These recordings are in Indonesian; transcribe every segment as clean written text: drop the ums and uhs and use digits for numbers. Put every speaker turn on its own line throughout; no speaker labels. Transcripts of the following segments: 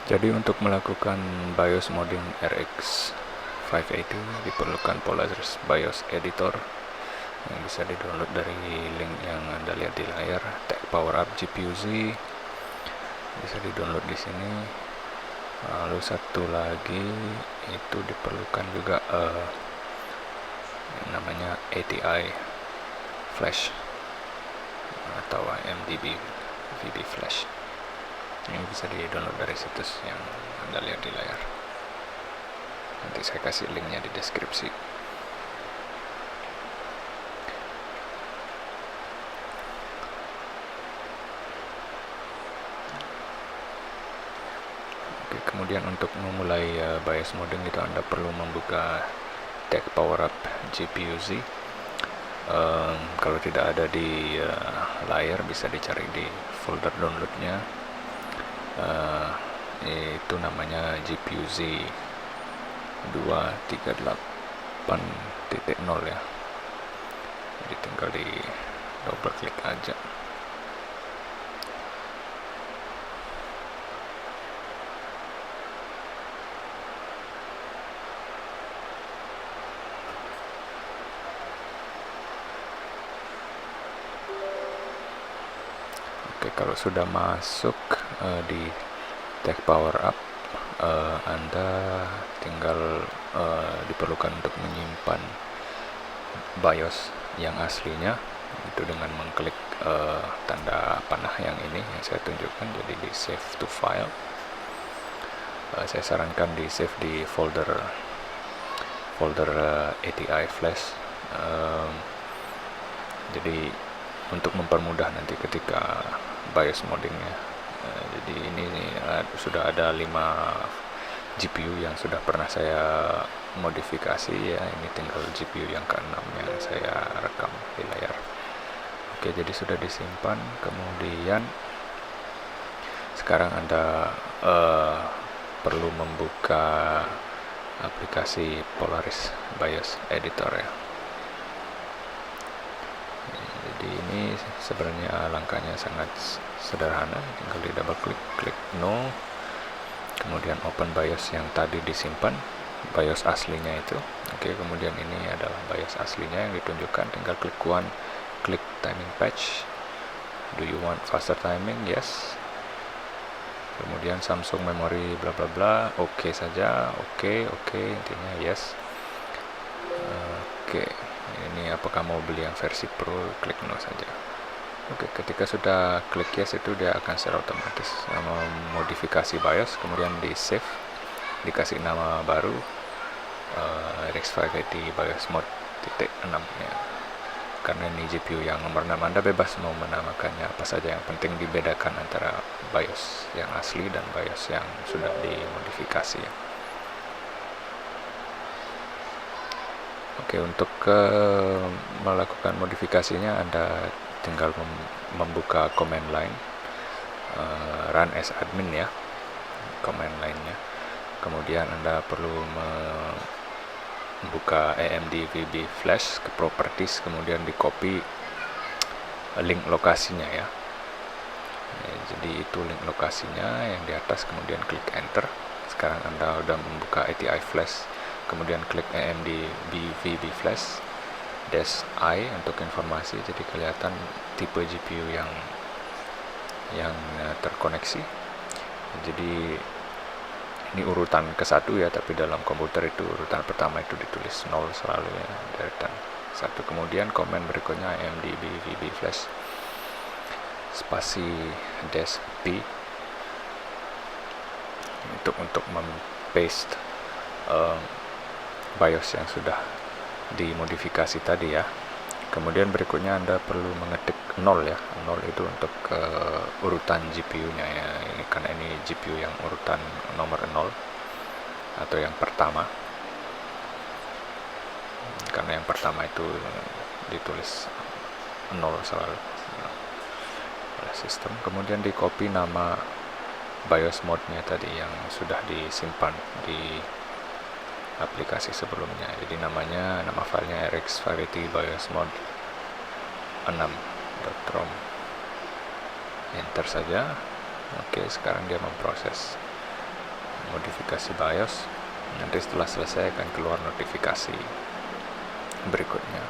Jadi untuk melakukan BIOS modding RX 580 diperlukan Polaris BIOS Editor yang bisa di-download dari link yang Anda lihat di layar. Tech PowerUp GPU Z bisa di-download di sini. Lalu satu lagi itu diperlukan juga yang namanya ATI Flash atau MDB VB Flash. Ini bisa di-download dari situs yang Anda lihat di layar. Nanti saya kasih linknya di deskripsi. Oke, kemudian untuk memulai BIOS modding itu Anda perlu membuka Tech PowerUp GPU Z. Kalau tidak ada di layar bisa dicari di folder downloadnya. Itu namanya GPU Z 238.0 ya. Jadi tinggal di double klik aja. Oke, kalau sudah masuk di Tech PowerUp, Anda tinggal diperlukan untuk menyimpan BIOS yang aslinya itu dengan mengklik tanda panah yang ini yang saya tunjukkan, jadi di save to file. Saya sarankan di save di folder ATI Flash. Jadi untuk mempermudah nanti ketika BIOS moddingnya. Jadi ini sudah ada 5 GPU yang sudah pernah saya modifikasi ya. Ini tinggal GPU yang ke-6 yang saya rekam di layar. Oke, jadi sudah disimpan. Kemudian sekarang Anda perlu membuka aplikasi Polaris BIOS Editor ya. Jadi ini sebenarnya langkahnya sangat sederhana, tinggal di double klik no, kemudian open BIOS yang tadi disimpan, BIOS aslinya itu. Oke, kemudian ini adalah BIOS aslinya yang ditunjukkan, tinggal klik one, klik timing patch. Do you want faster timing? Yes. Kemudian Samsung memory bla bla bla, oke saja, oke, intinya yes. Oke, ini apakah mau beli yang versi Pro, klik no saja. Oke, ketika sudah klik yes itu dia akan secara otomatis memodifikasi BIOS, kemudian di save, dikasih nama baru RX 580 BIOS mod .6 ya. Karena ini GPU yang nomor 6, Anda bebas mau menamakannya apa saja, yang penting dibedakan antara BIOS yang asli dan BIOS yang sudah dimodifikasi ya. Oke, untuk melakukan modifikasinya Anda tinggal membuka command line, run as admin ya, command line-nya. Kemudian Anda perlu membuka AMD VB Flash ke properties, kemudian di copy link lokasinya ya. Jadi itu link lokasinya yang di atas, kemudian klik enter. Sekarang Anda sudah membuka ATI Flash, kemudian klik AMD VB Flash -I untuk informasi, jadi kelihatan tipe GPU yang terkoneksi. Jadi ini urutan ke-1 ya, tapi dalam komputer itu urutan pertama itu ditulis 0 selalu ya, deretan 1. Kemudian komen berikutnya AMD VB Flash spasi -P untuk paste BIOS yang sudah dimodifikasi tadi ya. Kemudian berikutnya Anda perlu mengetik 0 ya. 0 itu untuk urutan GPU-nya ya. Ini karena ini GPU yang urutan nomor 0 atau yang pertama. Karena yang pertama itu ditulis 0 selalu oleh sistem. Kemudian di copy nama BIOS mode-nya tadi yang sudah disimpan di aplikasi sebelumnya. Jadi nama filenya RX 580 BIOS mode 6.rom. Enter saja. Oke, sekarang dia memproses. modifikasi BIOS. Nanti setelah selesai akan keluar notifikasi berikutnya.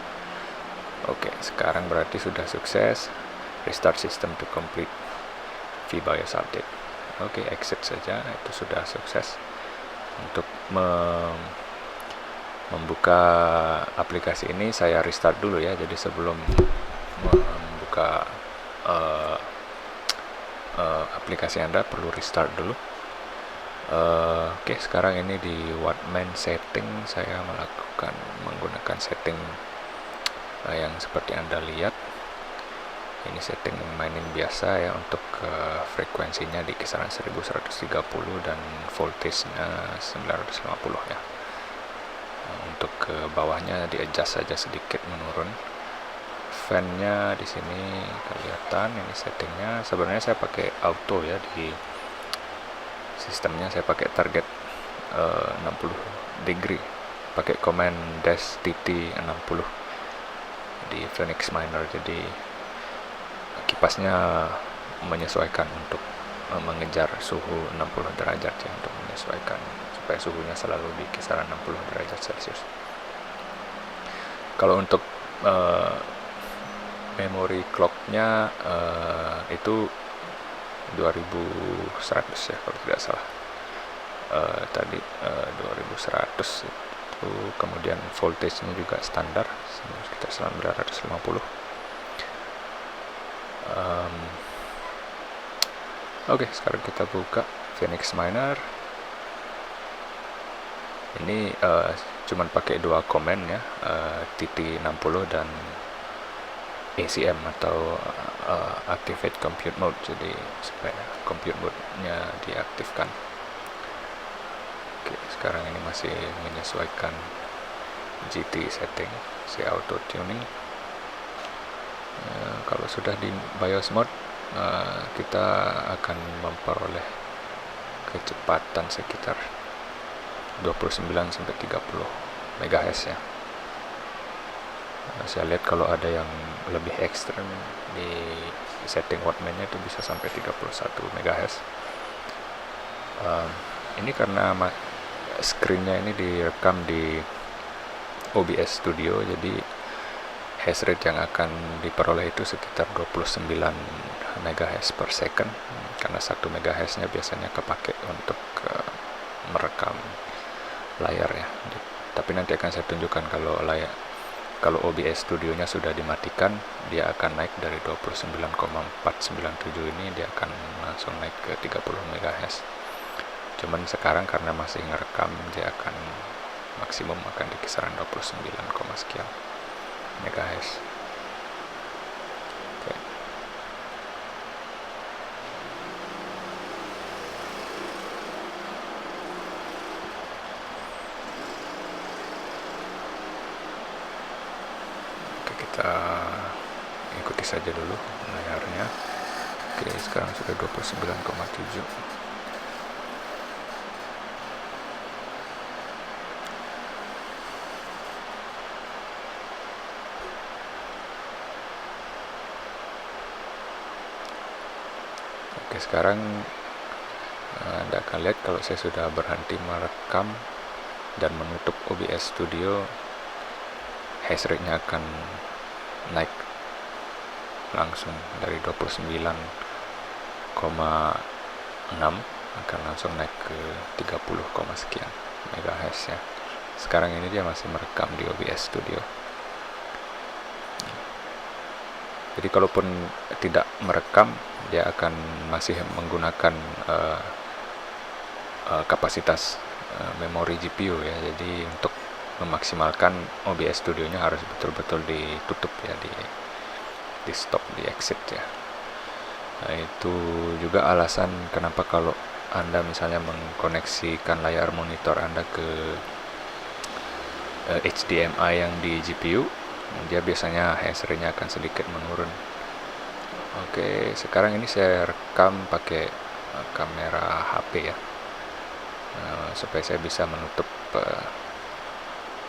Oke, sekarang berarti sudah sukses. Restart system to complete vBIOS update. Oke, exit saja, itu sudah sukses. Untuk membuka aplikasi ini saya restart dulu ya. Jadi sebelum membuka aplikasi Anda perlu restart dulu. Oke, sekarang ini di Whatman setting saya menggunakan setting yang seperti Anda lihat. Ini setting mining biasa ya, untuk frekuensinya di kisaran 1130 dan voltage-nya 950 ya. Untuk ke bawahnya di adjust saja sedikit menurun. Fan-nya di sini kelihatan, ini settingnya. Sebenarnya saya pakai auto ya, di sistemnya saya pakai target 60 degree, pakai command dash tt 60 di Phoenix Miner. Jadi kipasnya menyesuaikan untuk mengejar suhu 60 derajat ya, untuk menyesuaikan supaya suhunya selalu di kisaran 60 derajat Celcius. Kalau untuk memori clock-nya itu 2100 ya kalau tidak salah. Tadi 2100 itu, kemudian voltage-nya juga standar sekitar 950. Oke, sekarang kita buka Phoenix Miner. Ini cuman pakai dua command ya, TT60 dan ACM atau activate compute mode, jadi supaya compute mode-nya diaktifkan. Oke, sekarang ini masih menyesuaikan GT setting, si auto tuning. Kalau sudah di BIOS mode, kita akan memperoleh kecepatan sekitar 29 sampai 30 MHz ya. Saya lihat kalau ada yang lebih ekstrem di setting Whatman-nya itu bisa sampai 31 MHz. Ini karena screen-nya ini direkam di OBS Studio, jadi hash rate yang akan diperoleh itu sekitar 29 MHz per second, karena 1 MHz-nya biasanya kepake untuk merekam layar ya. Tapi nanti akan saya tunjukkan kalau OBS Studio-nya sudah dimatikan, dia akan naik dari 29,497 ini, dia akan langsung naik ke 30 MHz. Cuman sekarang karena masih ngerekam, dia akan maksimum akan di kisaran 29, sekian MHz. Oke. Oke, kita ikuti saja dulu layarnya. Oke, sekarang sudah 29,7. Oke, sekarang Anda akan lihat kalau saya sudah berhenti merekam dan menutup OBS Studio, hash rate-nya akan naik langsung dari 29,6 akan langsung naik ke 30, sekian MHz ya. Sekarang ini dia masih merekam di OBS Studio. Jadi kalaupun tidak merekam, dia akan masih menggunakan kapasitas memori GPU ya. Jadi untuk memaksimalkan OBS Studio-nya harus betul-betul ditutup ya, di stop, di exit ya. Nah, itu juga alasan kenapa kalau Anda misalnya mengkoneksikan layar monitor Anda ke HDMI yang di GPU, dia biasanya hash rate-nya akan sedikit menurun. Oke, sekarang ini saya rekam pakai kamera HP ya, supaya saya bisa menutup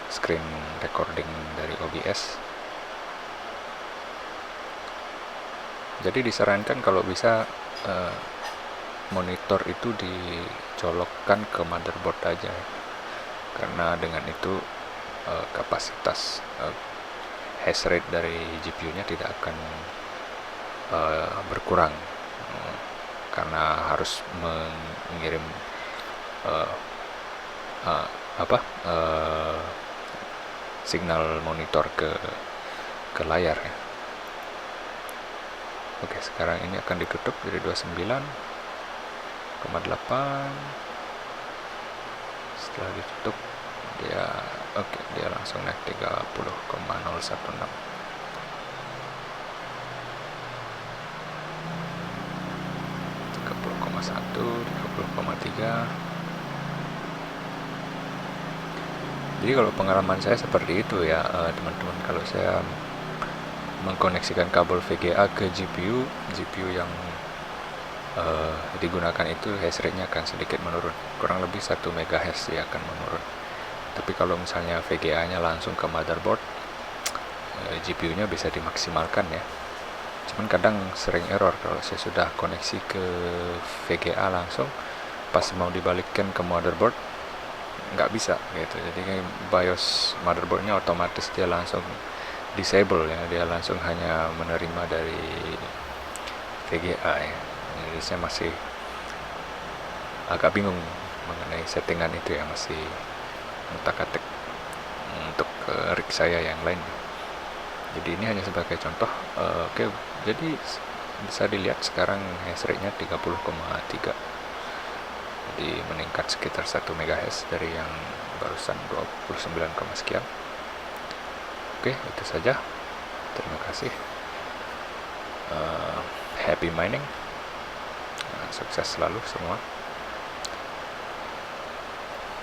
screen recording dari OBS. Jadi disarankan kalau bisa monitor itu dicolokkan ke motherboard aja ya. Karena dengan itu kapasitas hash rate dari GPU-nya tidak akan berkurang, karena harus mengirim signal monitor ke layar ya. Oke, sekarang ini akan ditutup dari 29,8. Setelah ditutup dia langsung naik 30,016. 30,3. Jadi kalau pengalaman saya seperti itu ya teman-teman, kalau saya mengkoneksikan kabel VGA ke GPU yang digunakan itu hash rate-nya akan sedikit menurun, kurang lebih 1 MHz dia akan menurun. Tapi kalau misalnya VGA-nya langsung ke motherboard, GPU-nya bisa dimaksimalkan ya. Cuman kadang sering error kalau saya sudah koneksi ke VGA langsung, pas mau dibalikkan ke motherboard nggak bisa gitu. Jadi BIOS motherboardnya otomatis dia langsung disable ya, dia langsung hanya menerima dari VGA ya. Jadi saya masih agak bingung mengenai settingan itu ya, masih ngutak-atik untuk rig saya yang lain. Jadi ini hanya sebagai contoh. Oke, jadi bisa dilihat sekarang hash rate-nya 30,3. Jadi meningkat sekitar 1 MHz dari yang barusan 29, sekian. Oke, itu saja. Terima kasih. Happy mining. Sukses selalu semua.